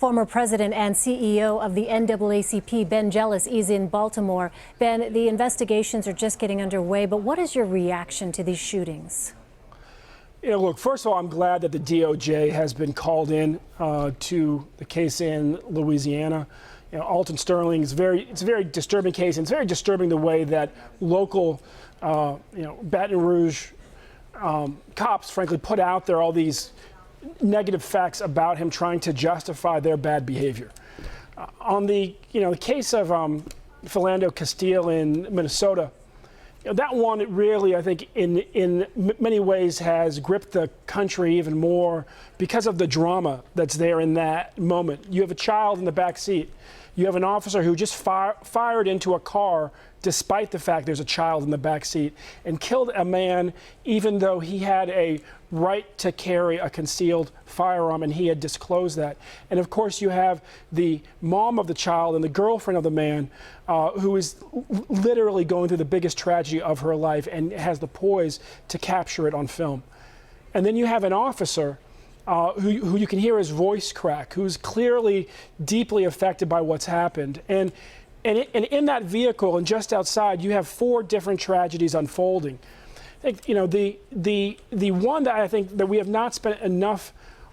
Former president and CEO of the NAACP Ben Jealous is in Baltimore. Ben, the investigations are just getting underway, but what is your reaction to these shootings? Look, first of all, I'm glad that the DOJ has been called in to the case in Louisiana. Alton Sterling is it's a very disturbing case, and it's very disturbing the way that local, Baton Rouge cops, frankly, put out there all these negative facts about him, trying to justify their bad behavior. On the case of Philando Castile in Minnesota, that one, it really, I think, in many ways has gripped the country even more because of the drama that's there in that moment. You have a child in the back seat. You have an officer who just fired into a car despite the fact there's a child in the back seat, and killed a man even though he had a right to carry a concealed firearm and he had disclosed that. And of course you have the mom of the child and the girlfriend of the man who is literally going through the biggest tragedy of her life and has the poise to capture it on film. And then you have an officer who you can hear his voice crack, who's clearly deeply affected by what's happened. And in that vehicle and just outside, you have 4 different tragedies unfolding. I think, the one that I think that we have not spent enough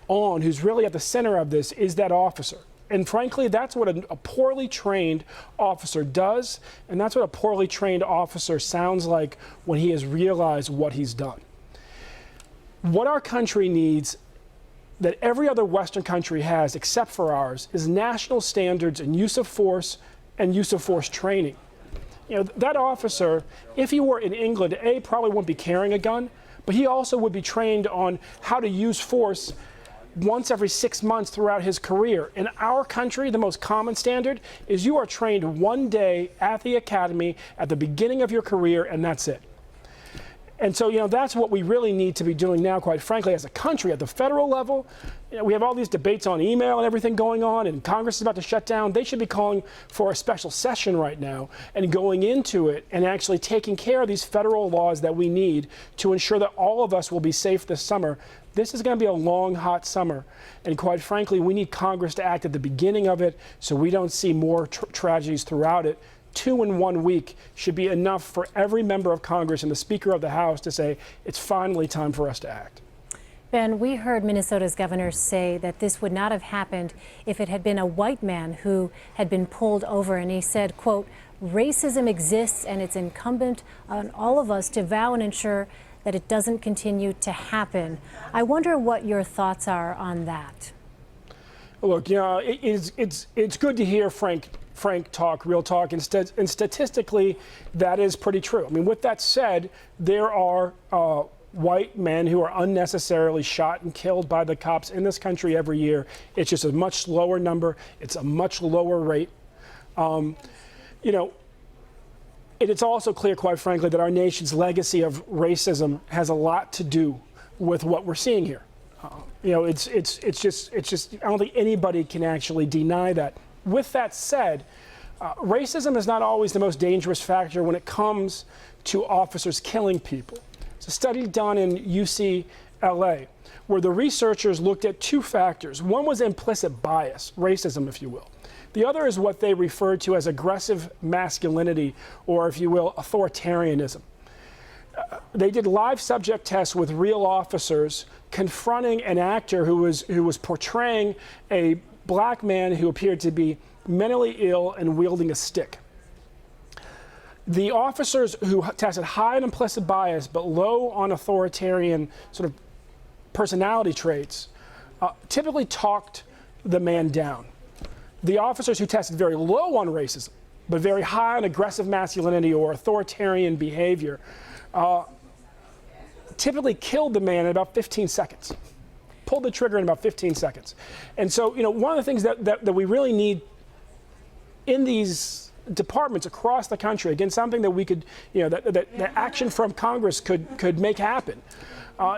on, who's really at the center of this, is that officer. And frankly, that's what a poorly trained officer does, and that's what a poorly trained officer sounds like when he has realized what he's done. What our country needs, that every other Western country has except for ours, is national standards in use of force and use of force training. That officer, if he were in England, probably wouldn't be carrying a gun, but he also would be trained on how to use force once every 6 months throughout his career. In our country, the most common standard is you are trained 1 day at the academy at the beginning of your career, and that's it. And so, that's what we really need to be doing now, quite frankly, as a country, at the federal level. We have all these debates on email and everything going on, and Congress is about to shut down. They should be calling for a special session right now and going into it and actually taking care of these federal laws that we need to ensure that all of us will be safe this summer. This is going to be a long, hot summer. And quite frankly, we need Congress to act at the beginning of it so we don't see more tragedies throughout it. 2 in 1 week should be enough for every member of Congress and the Speaker of the House to say, it's finally time for us to act. Ben, we heard Minnesota's governor say that this would not have happened if it had been a white man who had been pulled over. And he said, quote, "Racism exists and it's incumbent on all of us to vow and ensure that it doesn't continue to happen." I wonder what your thoughts are on that. Look, it's good to hear frank talk, real talk, and statistically, that is pretty true. I mean, with that said, there are white men who are unnecessarily shot and killed by the cops in this country every year. It's just a much lower number. It's a much lower rate. It's also clear, quite frankly, that our nation's legacy of racism has a lot to do with what we're seeing here. It's just I don't think anybody can actually deny that. With that said, racism is not always the most dangerous factor when it comes to officers killing people. It's a study done in UCLA where the researchers looked at 2 factors. One was implicit bias, racism, if you will. The other is what they referred to as aggressive masculinity, or, if you will, authoritarianism. They did live subject tests with real officers confronting an actor who was portraying a black man who appeared to be mentally ill and wielding a stick. The officers who tested high on implicit bias but low on authoritarian sort of personality traits typically talked the man down. The officers who tested very low on racism but very high on aggressive masculinity or authoritarian behavior typically killed the man in about 15 seconds. Pulled the trigger in about 15 seconds. And so, one of the things that we really need in these departments across the country, again, something that we could, that action from Congress could make happen,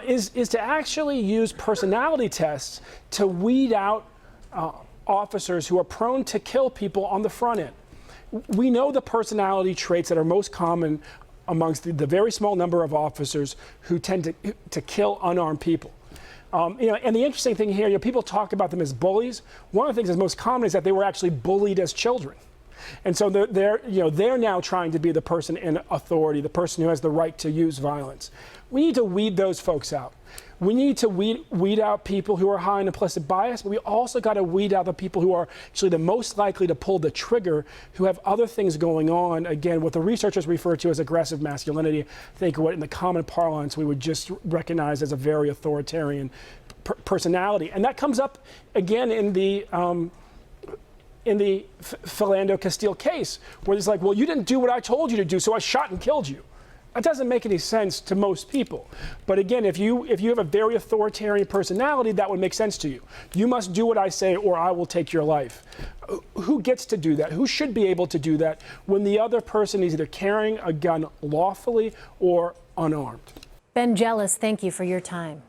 is to actually use personality tests to weed out officers who are prone to kill people on the front end. We know the personality traits that are most common amongst the very small number of officers who tend to kill unarmed people. And the interesting thing here, people talk about them as bullies. One of the things that's most common is that they were actually bullied as children. And so they're now trying to be the person in authority, the person who has the right to use violence. We need to weed those folks out. We need to weed out people who are high in implicit bias, but we also got to weed out the people who are actually the most likely to pull the trigger, who have other things going on. Again, what the researchers refer to as aggressive masculinity, I think what in the common parlance we would just recognize as a very authoritarian personality. And that comes up again in the Philando Castile case, where it's like, well, you didn't do what I told you to do, so I shot and killed you. That doesn't make any sense to most people. But again, if you have a very authoritarian personality, that would make sense to you. You must do what I say or I will take your life. Who gets to do that? Who should be able to do that when the other person is either carrying a gun lawfully or unarmed? Ben Jealous, thank you for your time.